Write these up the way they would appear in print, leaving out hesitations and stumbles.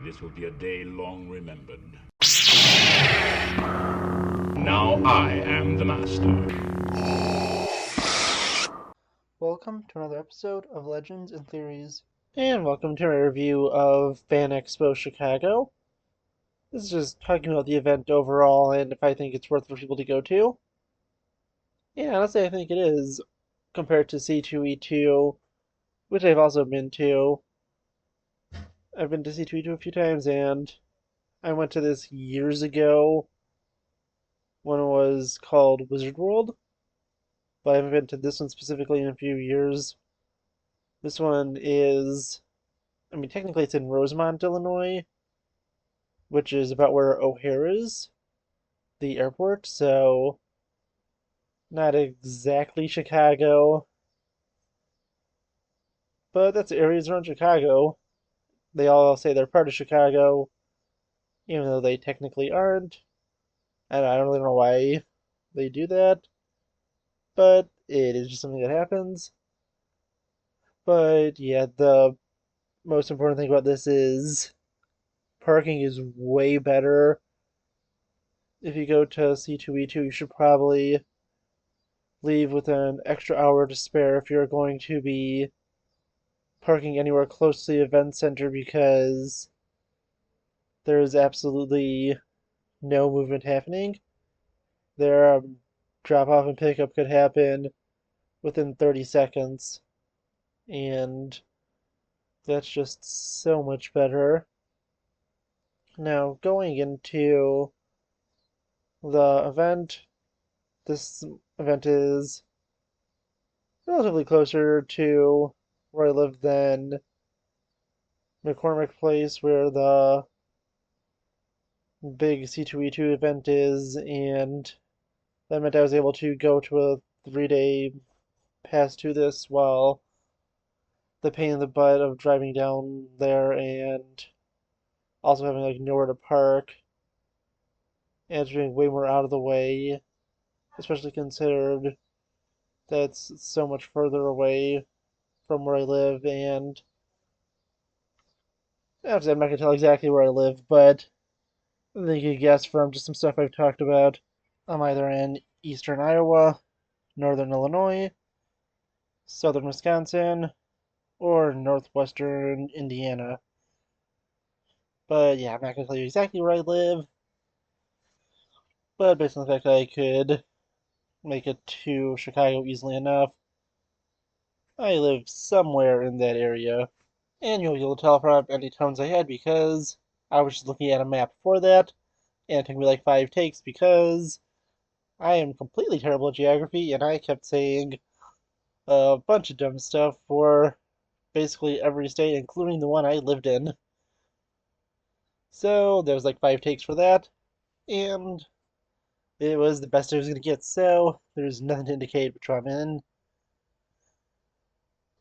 This will be a day long remembered. Now I am the master. Welcome to another episode of Legends and Theories. And welcome to my review of Fan Expo Chicago. This is just talking about the event overall and if I think it's worth for people to go to. Yeah, honestly, I think it is, compared to C2E2, which I've also been to. I've been to C2E2 a few times, and I went to this years ago when it was called Wizard World, but I haven't been to this one specifically in a few years. This one is, technically it's in Rosemont, Illinois, which is about where O'Hare is, the airport, so not exactly Chicago, but that's the areas around Chicago. They all say they're part of Chicago, even though they technically aren't. And I don't really know why they do that, but it is just something that happens. But yeah, the most important thing about this is parking is way better. If you go to C2E2, you should probably leave with an extra hour to spare if you're going to be parking anywhere close to the event center because there is absolutely no movement happening. Their drop off and pickup could happen within 30 seconds, and that's just so much better. Now, going into the event, this event is relatively closer to where I live than McCormick Place, where the big C2E2 event is, and that meant I was able to go to a 3-day pass to this while the pain in the butt of driving down there and also having like nowhere to park and being way more out of the way, especially considered that's so much further away from where I live. And obviously, I'm not gonna tell exactly where I live, but I think you can guess from just some stuff I've talked about. I'm either in eastern Iowa, northern Illinois, southern Wisconsin, or northwestern Indiana. But yeah, I'm not going to tell you exactly where I live, but based on the fact that I could make it to Chicago easily enough, I live somewhere in that area. And you'll be able to tell from any towns I had because I was just looking at a map for that, and it took me like 5 takes because I am completely terrible at geography, and I kept saying a bunch of dumb stuff for basically every state, including the one I lived in. So there was like 5 takes for that, and it was the best I was going to get, so there's nothing to indicate which one I'm in.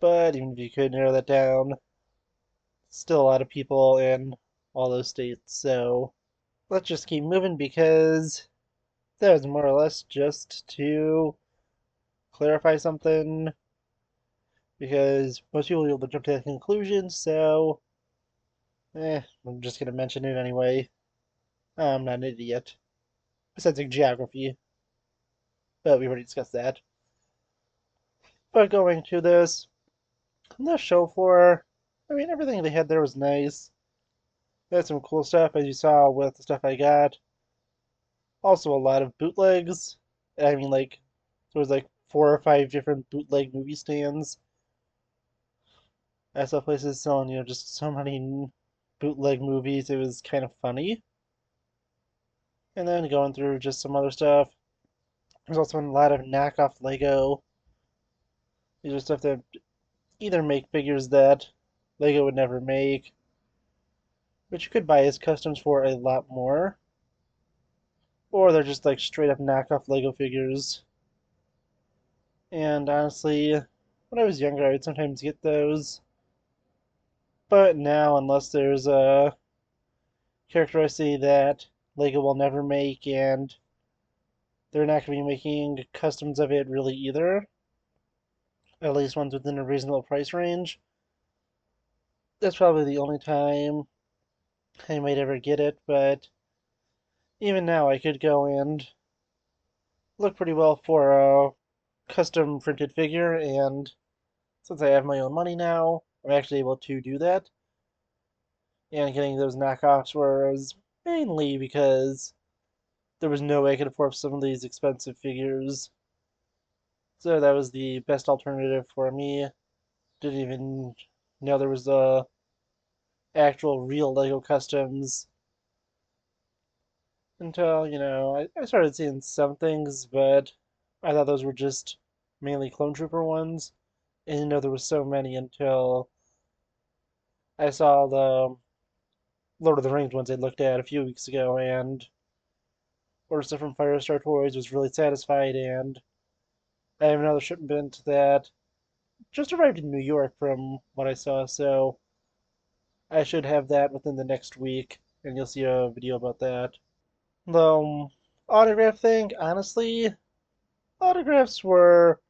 But even if you could narrow that down, still a lot of people in all those states, so let's just keep moving because that was more or less just to clarify something because most people will jump to that conclusion, so I'm just going to mention it anyway. I'm not an idiot. Besides like geography, but we already discussed that. But going to this, the show floor, everything they had there was nice. They had some cool stuff, as you saw with the stuff I got. Also, a lot of bootlegs. Like, there was like 4 or 5 different bootleg movie stands. I saw places selling, just so many bootleg movies. It was kind of funny. And then going through just some other stuff. There's also a lot of knockoff Lego. These are stuff that either make figures that Lego would never make, which you could buy as customs for a lot more, or they're just like straight up knockoff Lego figures. And honestly, when I was younger, I would sometimes get those, but now, unless there's a character I see that Lego will never make, and they're not going to be making customs of it really either, at least ones within a reasonable price range, that's probably the only time I might ever get it, but even now I could go and look pretty well for a custom printed figure, and since I have my own money now, I'm actually able to do that. And getting those knockoffs was mainly because there was no way I could afford some of these expensive figures. So that was the best alternative for me. Didn't even know there was a actual real Lego customs until, I started seeing some things, but I thought those were just mainly Clone Trooper ones. And didn't know there was so many until I saw the Lord of the Rings ones I looked at a few weeks ago, and ordered stuff from Firestar Toys, was really satisfied, and I have another shipment that just arrived in New York from what I saw, so I should have that within the next week, and you'll see a video about that. The autograph thing, honestly, autographs were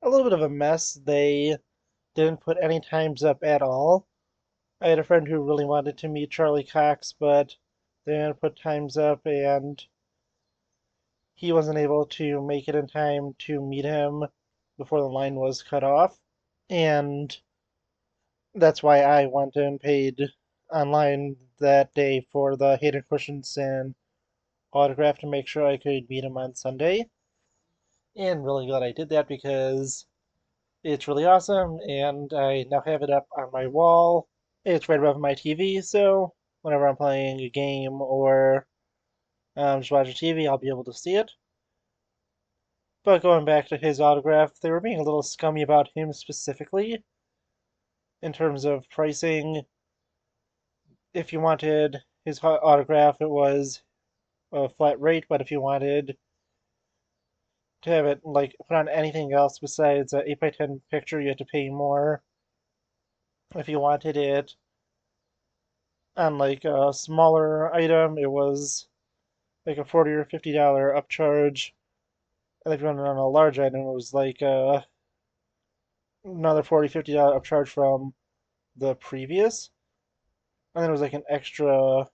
a little bit of a mess. They didn't put any times up at all. I had a friend who really wanted to meet Charlie Cox, but they didn't put times up, and he wasn't able to make it in time to meet him before the line was cut off. And that's why I went and paid online that day for the Hayden Christensen autograph to make sure I could meet him on Sunday. And really glad I did that because it's really awesome, and I now have it up on my wall. It's right above my TV, so whenever I'm playing a game or just watching TV, I'll be able to see it. But going back to his autograph, they were being a little scummy about him specifically in terms of pricing. If you wanted his autograph, it was a flat rate, but if you wanted to have it like put on anything else besides an 8x10 picture, you had to pay more. If you wanted it on like a smaller item, it was like a $40 or $50 upcharge. And if you wanted it on a large item, it was like another $40, $50 upcharge from the previous. And then it was like an extra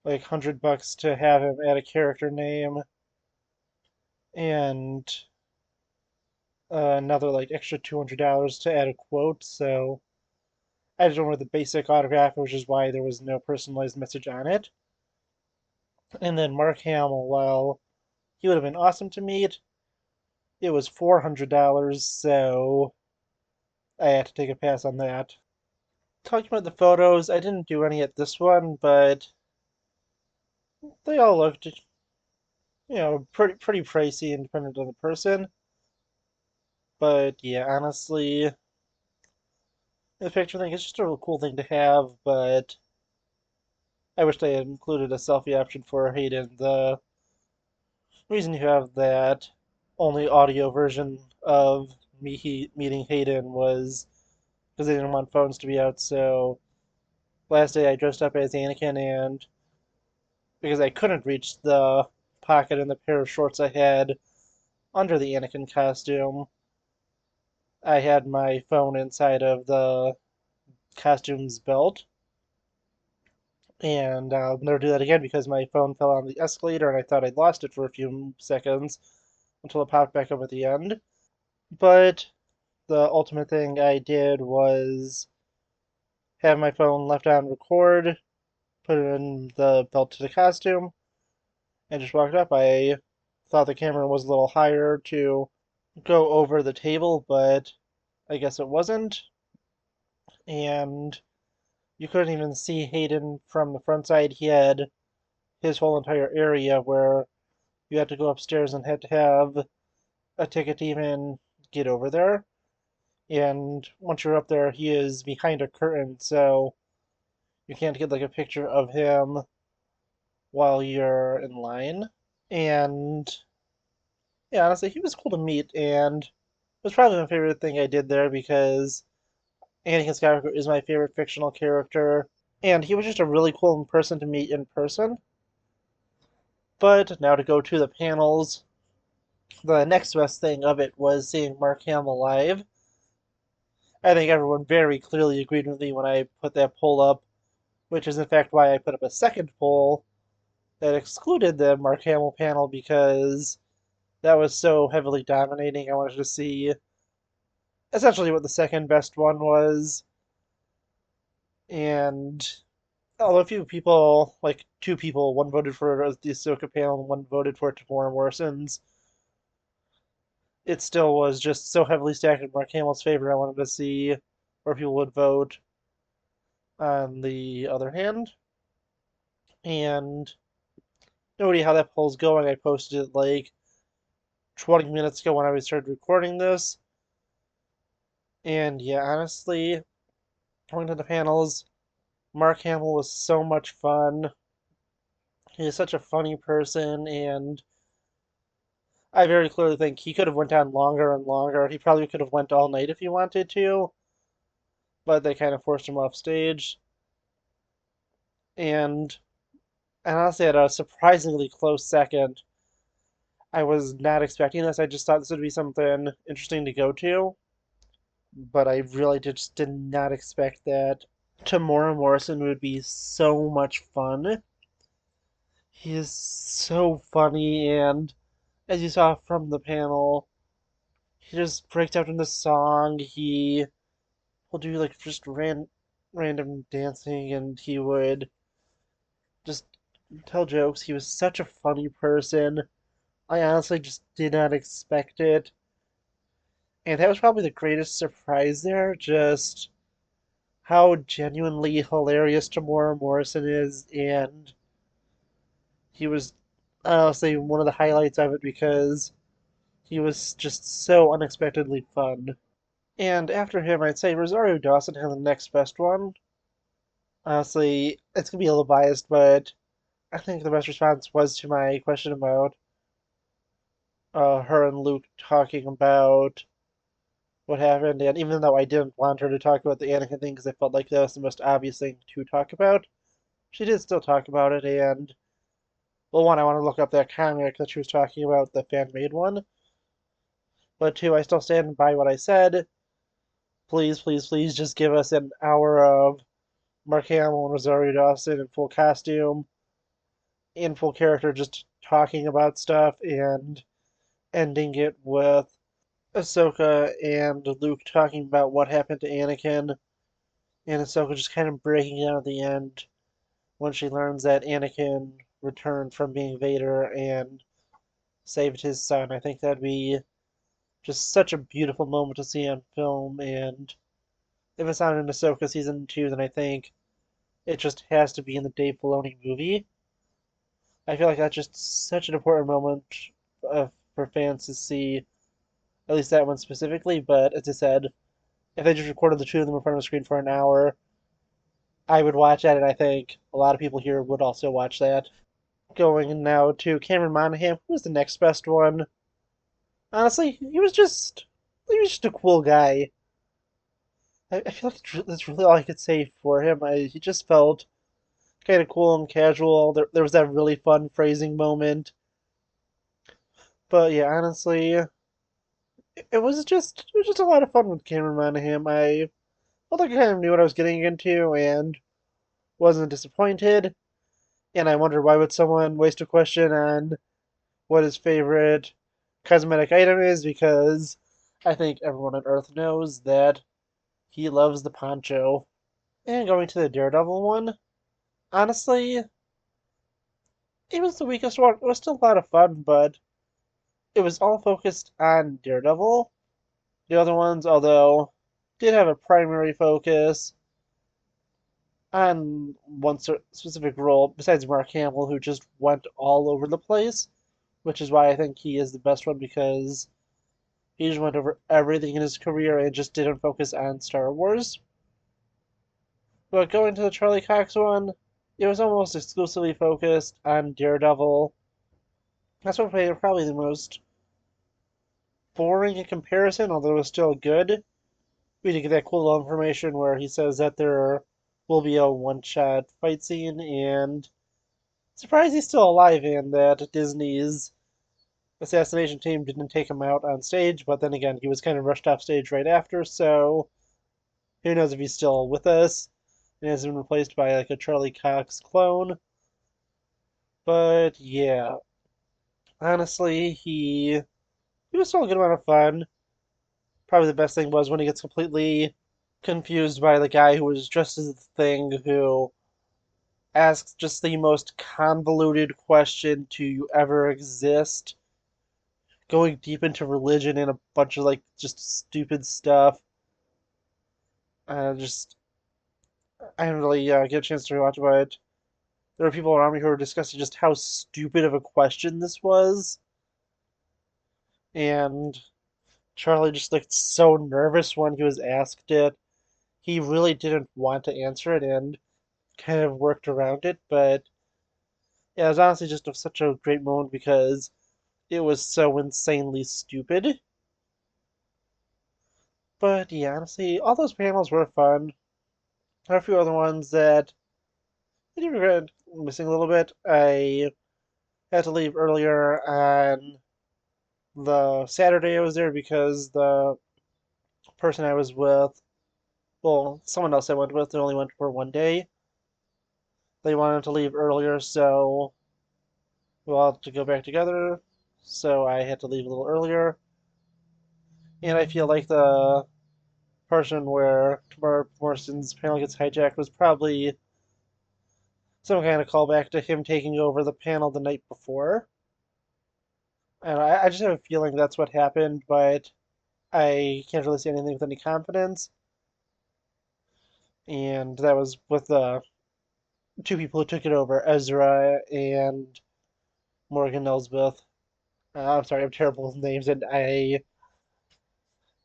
like $100 to have him add a character name and another like extra $200 to add a quote. So I just went with the basic autograph, which is why there was no personalized message on it. And then Mark Hamill, while he would have been awesome to meet, it was $400, so I had to take a pass on that. Talking about the photos, I didn't do any at this one, but they all looked, pretty pricey and dependent on the person. But yeah, honestly, the picture thing is just a real cool thing to have, but I wish they had included a selfie option for Hayden. The reason you have that only audio version of meeting Hayden was because they didn't want phones to be out. So last day I dressed up as Anakin, and because I couldn't reach the pocket in the pair of shorts I had under the Anakin costume, I had my phone inside of the costume's belt. And I'll never do that again because my phone fell on the escalator and I thought I'd lost it for a few seconds until it popped back up at the end. But the ultimate thing I did was have my phone left on record, put it in the belt to the costume, and just walked up. I thought the camera was a little higher to go over the table, but I guess it wasn't. And you couldn't even see Hayden from the front side. He had his whole entire area where you had to go upstairs and had to have a ticket to even get over there. And once you're up there, he is behind a curtain, so you can't get like a picture of him while you're in line. And yeah, honestly, he was cool to meet, and it was probably my favorite thing I did there because Anakin Skywalker is my favorite fictional character, and he was just a really cool person to meet in person. But now to go to the panels, the next best thing of it was seeing Mark Hamill live. I think everyone very clearly agreed with me when I put that poll up which is in fact why I put up a second poll that excluded the Mark Hamill panel because that was so heavily dominating. I wanted to see essentially what the second best one was. And although a few people, like two people, one voted for the Ahsoka panel and one voted for Tamora Morrison's, it still was just so heavily stacked in Mark Hamill's favor. I wanted to see where people would vote on the other hand. And nobody how that poll's going. I posted it like 20 minutes ago when I started recording this. And yeah, honestly, going to the panels, Mark Hamill was so much fun. He is such a funny person, and I very clearly think he could have went on longer and longer. He probably could have went all night if he wanted to, but they kind of forced him off stage. And honestly, at a surprisingly close second, I was not expecting this. I just thought this would be something interesting to go to, but I really just did not expect that Tamora Morrison would be so much fun. He is so funny, and as you saw from the panel, he just breaks out into song. He will do like just random dancing, and he would just tell jokes. He was such a funny person. I honestly just did not expect it. And that was probably the greatest surprise there, just how genuinely hilarious Tamora Morrison is, and he was honestly one of the highlights of it because he was just so unexpectedly fun. And after him, I'd say Rosario Dawson had the next best one. Honestly, it's gonna be a little biased, but I think the best response was to my question about her and Luke talking about what happened. And even though I didn't want her to talk about the Anakin thing because I felt like that was the most obvious thing to talk about, she did still talk about it. And well, one, I want to look up that comic that she was talking about, the fan made one. But two, I still stand by what I said. Please, please, please just give us an hour of Mark Hamill and Rosario Dawson in full costume, in full character, just talking about stuff and ending it with Ahsoka and Luke talking about what happened to Anakin, and Ahsoka just kind of breaking down at the end when she learns that Anakin returned from being Vader and saved his son. I think that'd be just such a beautiful moment to see on film, and if it's not in Ahsoka season 2, then I think it just has to be in the Dave Filoni movie. I feel like that's just such an important moment for fans to see, at least that one specifically. But as I said, if they just recorded the two of them in front of the screen for an hour, I would watch that, and I think a lot of people here would also watch that. Going now to Cameron Monaghan, who was the next best one. Honestly, he was just a cool guy. I feel like that's really all I could say for him. He just felt kind of cool and casual. There was that really fun phrasing moment. But yeah, honestly, it was just a lot of fun with Cameron Monaghan. I felt like I kind of knew what I was getting into and wasn't disappointed. And I wondered why would someone waste a question on what his favorite cosmetic item is because I think everyone on Earth knows that he loves the poncho. And going to the Daredevil one, honestly, it was the weakest one. It was still a lot of fun, but it was all focused on Daredevil. The other ones, although did have a primary focus on one specific role, besides Mark Hamill, who just went all over the place, which is why I think he is the best one because he just went over everything in his career and just didn't focus on Star Wars. But going to the Charlie Cox one, it was almost exclusively focused on Daredevil. That's probably the most boring in comparison, although it was still good. We did get that cool little information where he says that there will be a one-shot fight scene, and surprised he's still alive and that Disney's assassination team didn't take him out on stage, but then again, he was kind of rushed off stage right after, so who knows if he's still with us. and has been replaced by like a Charlie Cox clone. But yeah, honestly, he was still a good amount of fun. Probably the best thing was when he gets completely confused by the guy who was dressed as the Thing, who asks just the most convoluted question to ever exist, going deep into religion and a bunch of like just stupid stuff. Just I didn't really get a chance to rewatch it, but there were people around me who were discussing just how stupid of a question this was, and Charlie just looked so nervous when he was asked it. He really didn't want to answer it and kind of worked around it, but yeah, it was honestly just such a great moment because it was so insanely stupid. But yeah, honestly, all those panels were fun. There are a few other ones that I do regret missing a little bit. I had to leave earlier on the Saturday I was there because the person I was with, well, someone else I went with, they only went for one day. They wanted to leave earlier, so we all had to go back together. So I had to leave a little earlier. And I feel like the person where Tamara Morrison's panel gets hijacked was probably some kind of callback to him taking over the panel the night before. And I just have a feeling that's what happened, but I can't really say anything with any confidence. And that was with the two people who took it over, Ezra and Morgan Elsbeth. I'm sorry, I'm terrible with names, and I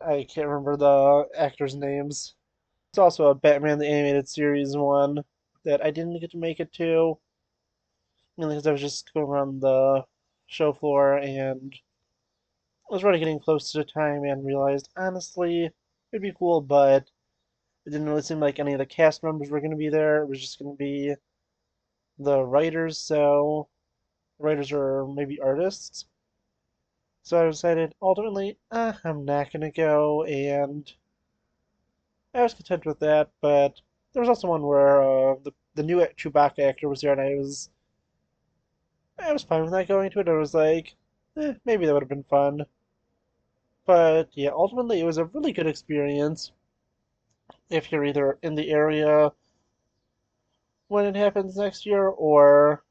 can't remember the actors' names. It's also a Batman the Animated Series one that I didn't get to make it to, mainly because I was just going around the show floor and I was already getting close to the time and realized, honestly, it'd be cool, but it didn't really seem like any of the cast members were going to be there. It was just going to be the writers, so writers or maybe artists. So I decided ultimately, I'm not going to go, and I was content with that. But there was also one where the new Chewbacca actor was there, and I was fine with not going to it. I was like, maybe that would have been fun. But yeah, ultimately it was a really good experience if you're either in the area when it happens next year or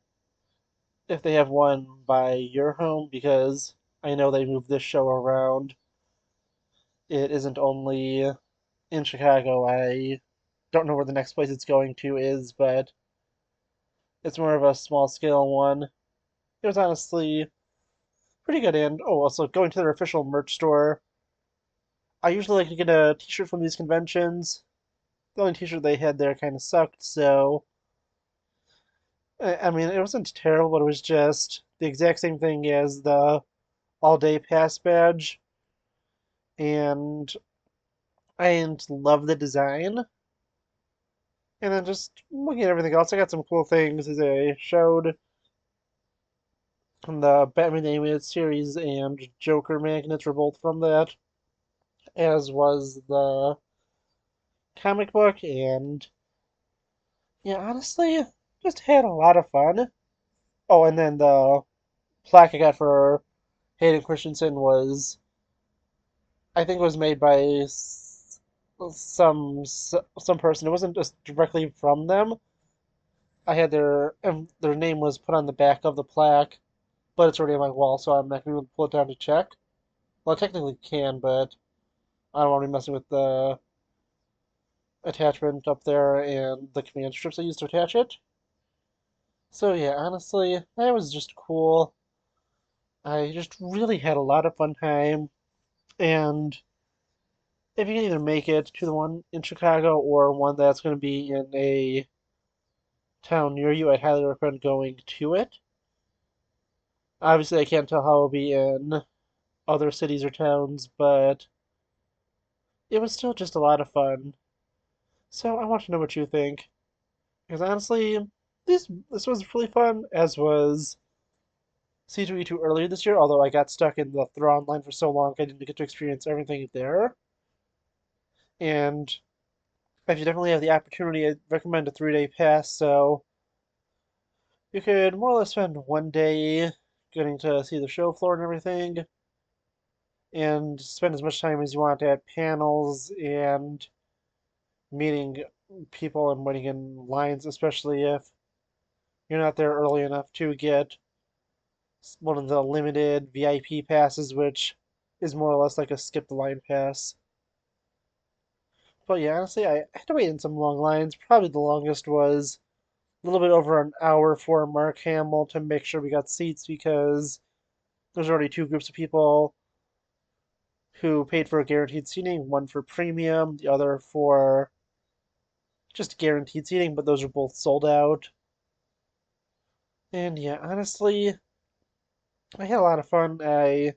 if they have one by your home because I know they moved this show around. It isn't only in Chicago. I don't know where the next place it's going to is, but it's more of a small scale one. It was honestly pretty good. And oh, also going to their official merch store. I usually like to get a t-shirt from these conventions. The only t-shirt they had there kind of sucked, so I mean, it wasn't terrible, but it was just the exact same thing as the all-day pass badge, and I didn't love the design. And then just looking at everything else, I got some cool things as I showed from the Batman animated series and Joker magnets were both from that, as was the comic book, and yeah, honestly, just had a lot of fun. Oh, and then the plaque I got for Hayden Christensen was, I think, it was made by some person. It wasn't just directly from them. I had their name was put on the back of the plaque, but it's already on my wall, so I'm not gonna be able to pull it down to check. Well, I technically can, but I don't want to be messing with the attachment up there and the command strips I used to attach it. So yeah, honestly, that was just cool. I just really had a lot of fun time, and if you can either make it to the one in Chicago or one that's going to be in a town near you, I'd highly recommend going to it. Obviously, I can't tell how it'll be in other cities or towns, but it was still just a lot of fun. So I want to know what you think. Because honestly, this was really fun, as was C2E2 earlier this year, although I got stuck in the Thrawn line for so long I didn't get to experience everything there. And if you definitely have the opportunity, I'd recommend a 3-day pass. So you could more or less spend one day getting to see the show floor and everything, and spend as much time as you want at panels and meeting people and waiting in lines, especially if you're not there early enough to get one of the limited VIP passes, which is more or less like a skip the line pass. But yeah, honestly, I had to wait in some long lines. Probably the longest was a little bit over an hour for Mark Hamill to make sure we got seats because there's already two groups of people who paid for guaranteed seating, one for premium, the other for just guaranteed seating, but those are both sold out. And yeah, honestly, I had a lot of fun. I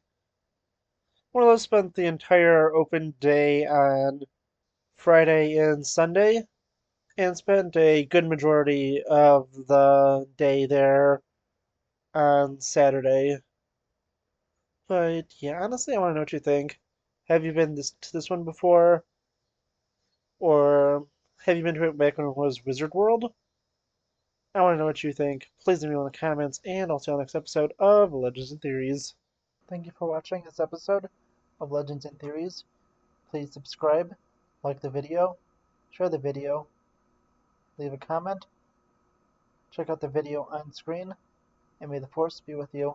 more or less spent the entire open day on Friday and Sunday, and spent a good majority of the day there on Saturday. But yeah, honestly, I want to know what you think. Have you been to this one before? Or have you been to it back when it was Wizard World? I want to know what you think. Please leave me in the comments, and I'll see you on the next episode of Legends and Theories. Thank you for watching this episode of Legends and Theories. Please subscribe, like the video, share the video, leave a comment, check out the video on screen, and may the Force be with you.